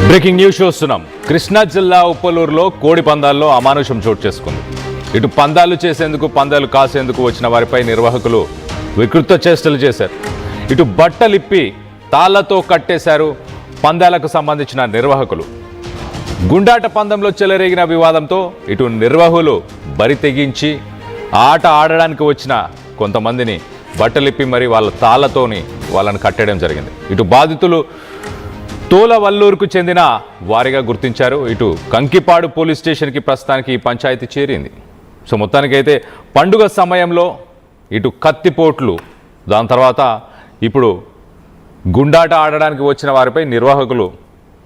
Breaking news చూస్తున్నాం. కృష్ణా జిల్లా ఉప్పలూరులో కోడి పందాల్లో అమానుషం చోటు చేసుకుంది. ఇటు పందాలు చేసేందుకు, పందాలు కాసేందుకు వచ్చిన వారిపై నిర్వాహకులు వికృత చేష్టలు చేశారు. ఇటు బట్టలిప్పి తాళ్లతో కట్టేశారు పందాలకు సంబంధించిన నిర్వాహకులు. గుండాట పందంలో చెలరేగిన వివాదంతో ఇటు నిర్వాహకులు బరి తెగించి ఆట ఆడడానికి వచ్చిన కొంతమందిని బట్టలిప్పి మరి వాళ్ళ తాళ్లతోని వాళ్ళని కట్టడం జరిగింది. ఇటు బాధితులు తోలవల్లూరుకు చెందిన వారిగా గుర్తించారు. ఇటు కంకిపాడు పోలీస్ స్టేషన్కి ప్రస్తుతానికి ఈ పంచాయతీ చేరింది. సో మొత్తానికైతే పండుగ సమయంలో ఇటు కత్తిపోట్లు, దాని తర్వాత ఇప్పుడు గుండాట ఆడడానికి వచ్చిన వారిపై నిర్వాహకులు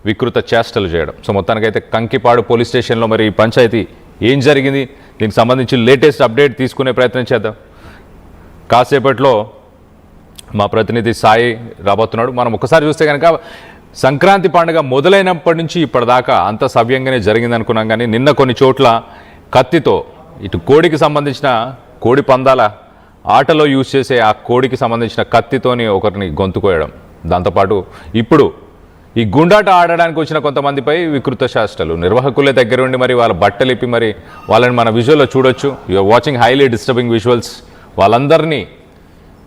వికృత చేష్టలు చేయడం. సో మొత్తానికైతే కంకిపాడు పోలీస్ స్టేషన్లో మరి ఈ పంచాయతీ ఏం జరిగింది, దీనికి సంబంధించి లేటెస్ట్ అప్డేట్ తీసుకునే ప్రయత్నం చేద్దాం. కాసేపట్లో మా ప్రతినిధి సాయి రాబోతున్నాడు. మనం ఒకసారి చూస్తే కనుక సంక్రాంతి పండుగ మొదలైనప్పటి నుంచి ఇప్పటిదాకా అంత సవ్యంగానే జరిగింది అనుకున్నాం. కానీ నిన్న కొన్ని చోట్ల కత్తితో ఇటు కోడికి సంబంధించిన కోడి పందాల ఆటలో యూజ్ చేసే ఆ కోడికి సంబంధించిన కత్తితోని ఒకరిని గొంతుకోయడం, దాంతోపాటు ఇప్పుడు ఈ గుండాట ఆడడానికి వచ్చిన కొంతమందిపై వికృత చేష్టలు. నిర్వాహకులే దగ్గర ఉండి మరి వాళ్ళ బట్టలిప్పి మరి వాళ్ళని మన విజువల్లో చూడొచ్చు. You're watching highly disturbing visuals.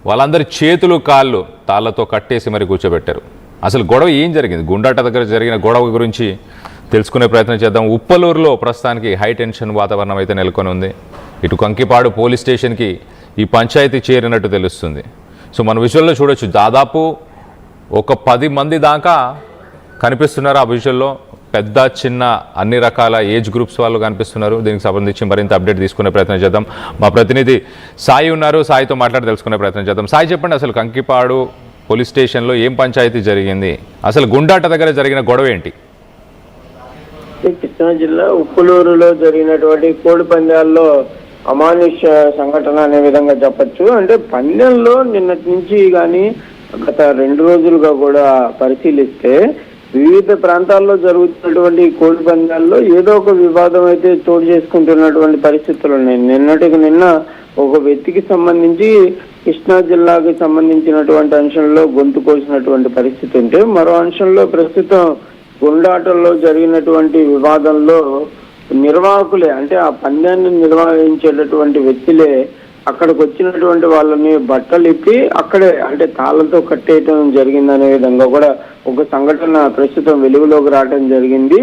వాళ్ళందరి చేతులు కాళ్ళు తాళ్లతో కట్టేసి మరి కూర్చోబెట్టారు. అసలు గొడవ ఏం జరిగింది, గుండాట దగ్గర జరిగిన గొడవ గురించి తెలుసుకునే ప్రయత్నం చేద్దాం. ఉప్పలూరులో ప్రస్తుతానికి హై టెన్షన్ వాతావరణం అయితే నెలకొని ఉంది. ఇటు కంకిపాడు పోలీస్ స్టేషన్కి ఈ పంచాయతీ చేరినట్టు తెలుస్తుంది. సో మన విజువల్లో చూడొచ్చు, దాదాపు ఒక 10 మంది దాకా కనిపిస్తున్నారు ఆ విజువల్లో. పెద్ద చిన్న అన్ని రకాల ఏజ్ గ్రూప్స్ వాళ్ళు కనిపిస్తున్నారు. దీనికి సంబంధించి మరింత అప్డేట్ తీసుకునే ప్రయత్నం చేద్దాం. మా ప్రతినిధి సాయి ఉన్నారు, సాయితో మాట్లాడి తెలుసుకునే ప్రయత్నం చేద్దాం. సాయి, చెప్పండి, అసలు కంకిపాడు పోలీస్ స్టేషన్లో ఏం పంచాయతీ జరిగింది, అసలు గుండాట దగ్గర జరిగిన గొడవ ఏంటి? కృష్ణా జిల్లా ఉప్పులూరులో జరిగినటువంటి కోడి పందాల్లో అమానుష్య సంఘటన అనే విధంగా చెప్పచ్చు. అంటే పందెంలో నిన్నటి నుంచి కానీ గత 2 రోజులుగా కూడా పరిశీలిస్తే వివిధ ప్రాంతాల్లో జరుగుతున్నటువంటి కోడి పందాల్లో ఏదో ఒక వివాదం అయితే చోటు చేసుకుంటున్నటువంటి పరిస్థితులు ఉన్నాయి. నిన్నటికి నిన్న ఒక వ్యక్తికి సంబంధించి కృష్ణా జిల్లాకి సంబంధించినటువంటి అంశంలో గొంతు కోసినటువంటి పరిస్థితి ఉంటే, మరో అంశంలో ప్రస్తుతం గుండాటల్లో జరిగినటువంటి వివాదంలో నిర్వాహకులే, అంటే ఆ పందాన్ని నిర్వహించేటటువంటి వ్యక్తులే అక్కడికి వచ్చినటువంటి వాళ్ళని బట్టలిప్పి అక్కడే అంటే తాళ్లతో కట్టేయటం జరిగిందనే విధంగా కూడా ఒక సంఘటన ప్రస్తుతం వెలుగులోకి రావడం జరిగింది.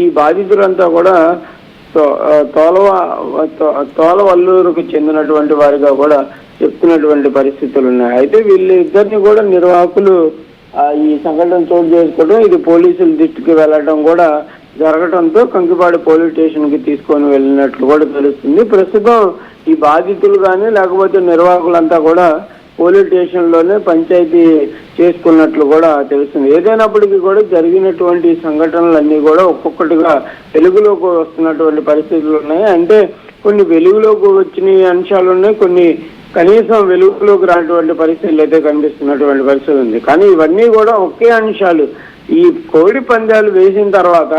ఈ బాధితులంతా కూడా తోలవల్లూరుకు చెందినటువంటి వారిగా కూడా చెప్తున్నటువంటి పరిస్థితులు ఉన్నాయి. అయితే వీళ్ళిద్దరిని కూడా నిర్వాహకులు ఈ సంఘటన చోటు చేసుకోవడం, ఇది పోలీసుల దృష్టికి వెళ్ళడం కూడా జరగడంతో కంకిపాడు పోలీస్ స్టేషన్ కి తీసుకొని వెళ్ళినట్లు కూడా తెలుస్తుంది. ప్రస్తుతం ఈ బాధితులు కానీ లేకపోతే నిర్వాహకులంతా కూడా పోలీస్ స్టేషన్ లోనే పంచాయతీ చేసుకున్నట్లు కూడా తెలుస్తుంది. ఏదైనప్పటికీ కూడా జరిగినటువంటి సంఘటనలన్నీ కూడా ఒక్కొక్కటిగా వెలుగులోకి వస్తున్నటువంటి పరిస్థితులు ఉన్నాయి. అంటే కొన్ని వెలుగులోకి వచ్చిన అంశాలు ఉన్నాయి, కొన్ని కనీసం వెలుగులోకి రానటువంటి పరిస్థితులు అయితే కనిపిస్తున్నటువంటి పరిస్థితి ఉంది. కానీ ఇవన్నీ కూడా ఒకే అంశాలు. ఈ కోడి పందాలు వేసిన తర్వాత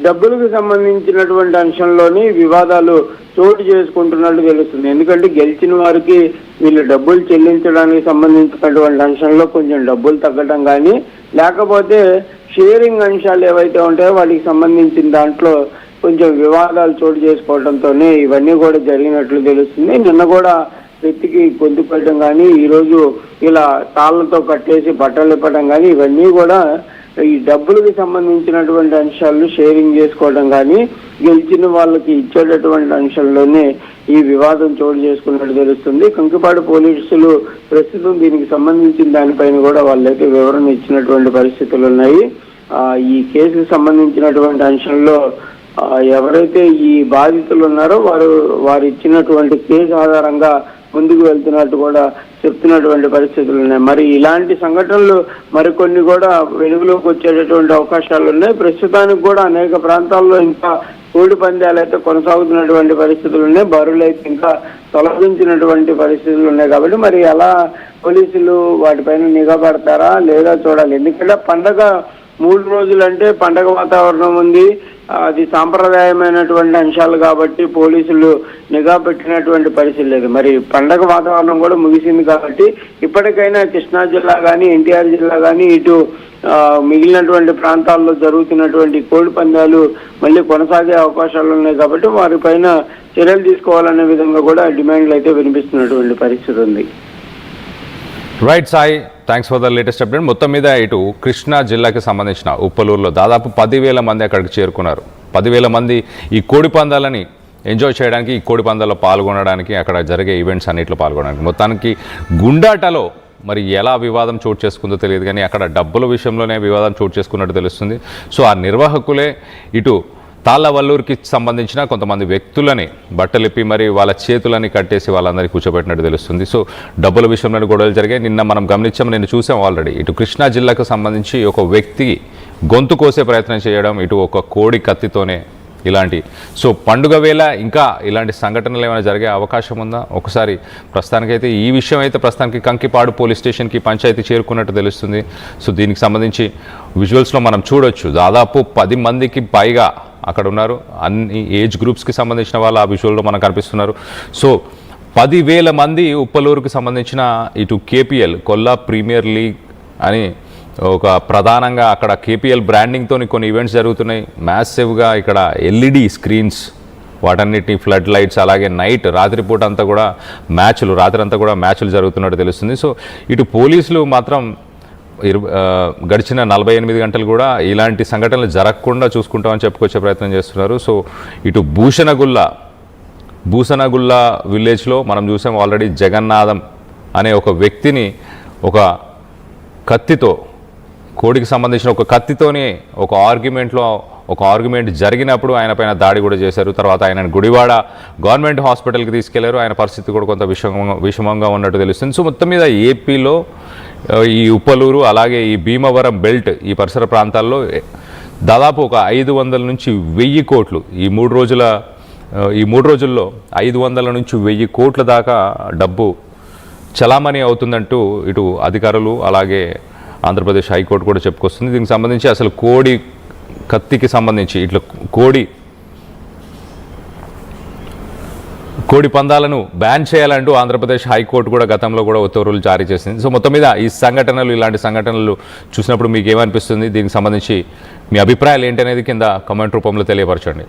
డబ్బులకు సంబంధించినటువంటి అంశంలోని వివాదాలు చోటు చేసుకుంటున్నట్టు తెలుస్తుంది. ఎందుకంటే గెలిచిన వారికి వీళ్ళు డబ్బులు చెల్లించడానికి సంబంధించినటువంటి అంశంలో కొంచెం డబ్బులు తగ్గడం కానీ, లేకపోతే షేరింగ్ అంశాలు ఏవైతే ఉంటాయో వాటికి సంబంధించిన దాంట్లో కొంచెం వివాదాలు చోటు చేసుకోవడంతోనే ఇవన్నీ కూడా జరిగినట్లు తెలుస్తుంది. నిన్న కూడా వ్యక్తికి గొంతు పెట్టడం కానీ, ఈరోజు ఇలా తాళ్లతో కట్టేసి బట్టలు ఇప్పడం కానీ, ఇవన్నీ కూడా ఈ డబ్బులకు సంబంధించినటువంటి అంశాలను షేరింగ్ చేసుకోవడం కానీ, గెలిచిన వాళ్ళకి ఇచ్చేటటువంటి అంశాల్లోనే ఈ వివాదం చోటు చేసుకున్నట్టు తెలుస్తుంది. కంకిపాడు పోలీసులు ప్రస్తుతం దీనికి సంబంధించిన దానిపైన కూడా వాళ్ళైతే వివరణ ఇచ్చినటువంటి పరిస్థితులు ఉన్నాయి. ఈ కేసుకు సంబంధించినటువంటి అంశంలో ఎవరైతే ఈ బాధితులు ఉన్నారో వారు ఇచ్చినటువంటి కేసు ఆధారంగా ముందుకు వెళ్తున్నట్టు కూడా చెప్తున్నటువంటి పరిస్థితులు ఉన్నాయి. మరి ఇలాంటి సంఘటనలు మరికొన్ని కూడా వెలుగులోకి వచ్చేటటువంటి అవకాశాలు ఉన్నాయి. ప్రస్తుతానికి కూడా అనేక ప్రాంతాల్లో ఇంకా కోడి పందాలు అయితే కొనసాగుతున్నటువంటి పరిస్థితులు ఉన్నాయి. బరువులు అయితే ఇంకా తొలగించినటువంటి పరిస్థితులు ఉన్నాయి. కాబట్టి మరి ఎలా పోలీసులు వాటిపైన నిఘా పడతారా లేదా చూడాలి. ఎందుకంటే పండగ 3 రోజులు అంటే పండగ వాతావరణం ఉంది, అది సాంప్రదాయమైనటువంటి అంశాలు కాబట్టి పోలీసులు నిఘా పెట్టినటువంటి పరిస్థితి లేదు. మరి పండగ వాతావరణం కూడా ముగిసింది కాబట్టి ఇప్పటికైనా కృష్ణా జిల్లా కానీ ఎన్టీఆర్ జిల్లా కానీ ఇటు మిగిలినటువంటి ప్రాంతాల్లో జరుగుతున్నటువంటి కోడి పందాలు మళ్ళీ కొనసాగే అవకాశాలు ఉన్నాయి కాబట్టి వారిపైన చర్యలు తీసుకోవాలనే విధంగా కూడా డిమాండ్లు అయితే వినిపిస్తున్నటువంటి పరిస్థితి ఉంది. Right Sai, thanks for the latest update. మొత్తం మీద ఇటు కృష్ణా జిల్లాకి సంబంధించిన ఉప్పలూరులో దాదాపు 10,000 మంది అక్కడికి చేరుకున్నారు. 10,000 మంది ఈ కోడి పందాలని ఎంజాయ్ చేయడానికి, ఈ కోడి పందాల్లో పాల్గొనడానికి, అక్కడ జరిగే ఈవెంట్స్ అన్నింటిలో పాల్గొనడానికి. మొత్తానికి గుండాటలో మరి ఎలా వివాదం చోటు చేసుకుందో తెలియదు కానీ అక్కడ డబ్బుల విషయంలోనే వివాదం చోటు చేసుకున్నట్టు తెలుస్తుంది. సో ఆ నిర్వాహకులే ఇటు తాళ్ళవల్లూరుకి సంబంధించిన కొంతమంది వ్యక్తులని బట్టలిప్పి మరి వాళ్ళ చేతులని కట్టేసి వాళ్ళందరినీ కూర్చోబెట్టినట్టు తెలుస్తుంది. సో డబ్బుల విషయంలో గొడవలు జరిగాయి. నిన్న మనం గమనించాము, నేను చూసాం ఆల్రెడీ. ఇటు కృష్ణా జిల్లాకు సంబంధించి ఒక వ్యక్తి గొంతు కోసే ప్రయత్నం చేయడం, ఇటు ఒక కోడి కత్తితోనే ఇలాంటి. సో పండుగ వేళ ఇంకా ఇలాంటి సంఘటనలు ఏమైనా జరిగే అవకాశం ఉందా? ఒకసారి ప్రస్తుతానికైతే ఈ విషయం అయితే ప్రస్తుతానికి కంకిపాడు పోలీస్ స్టేషన్కి పంచాయతీ చేరుకున్నట్టు తెలుస్తుంది. సో దీనికి సంబంధించి విజువల్స్లో మనం చూడొచ్చు, దాదాపు 10 మందికి పైగా అక్కడ ఉన్నారు. అన్ని ఏజ్ గ్రూప్స్కి సంబంధించిన వాళ్ళు ఆ విజువల్లో మనకు కనిపిస్తున్నారు. సో 10,000 మంది ఉప్పలూరుకి సంబంధించిన ఇటు కేపీఎల్ కొల్లా ప్రీమియర్ లీగ్ అని ఒక ప్రధానంగా అక్కడ కేపీఎల్ బ్రాండింగ్తో కొన్ని ఈవెంట్స్ జరుగుతున్నాయి. మ్యాసివ్గా ఇక్కడ ఎల్ఈడి స్క్రీన్స్, వాటన్నిటిని ఫ్లడ్ లైట్స్, అలాగే నైట్ రాత్రిపూట అంతా కూడా మ్యాచ్లు, రాత్రి అంతా కూడా మ్యాచ్లు జరుగుతున్నట్టు తెలుస్తుంది. సో ఇటు పోలీసులు మాత్రం గడిచిన 48 గంటలు కూడా ఇలాంటి సంఘటనలు జరగకుండా చూసుకుంటామని చెప్పుకొచ్చే ప్రయత్నం చేస్తున్నారు. సో ఇటు భూషణగుల్ల విలేజ్లో మనం చూసాం ఆల్రెడీ. జగన్నాథం అనే ఒక వ్యక్తిని ఒక కత్తితో, కోడికి సంబంధించిన ఒక కత్తితోనే ఒక ఆర్గ్యుమెంట్ జరిగినప్పుడు ఆయన పైన దాడి కూడా చేశారు. తర్వాత ఆయన గుడివాడ గవర్నమెంట్ హాస్పిటల్కి తీసుకెళ్లారు. ఆయన పరిస్థితి కూడా కొంత విషమంగా ఉన్నట్టు తెలుస్తుంది. సో మొత్తం మీద ఏపీలో ఈ ఉప్పలూరు అలాగే ఈ భీమవరం బెల్ట్ ఈ పరిసర ప్రాంతాల్లో దాదాపు ఒక 500 నుంచి 1000 కోట్లు ఈ మూడు రోజుల్లో 500 నుంచి 1000 కోట్ల దాకా డబ్బు చలామణి అవుతుందంటూ ఇటు అధికారులు అలాగే ఆంధ్రప్రదేశ్ హైకోర్టు కూడా చెప్పుకొస్తుంది. దీనికి సంబంధించి అసలు కోడి కత్తికి సంబంధించి ఇట్లా కోడి పందాలను బ్యాన్ చేయాలంటూ ఆంధ్రప్రదేశ్ హైకోర్టు కూడా గతంలో కూడా ఉత్తర్వులు జారీ చేసింది. సో మొత్తం మీద ఈ ఇలాంటి సంఘటనలు చూసినప్పుడు మీకు ఏమనిపిస్తుంది? దీనికి సంబంధించి మీ అభిప్రాయాలు ఏంటనేది కింద కామెంట్ రూపంలో తెలియపరచండి.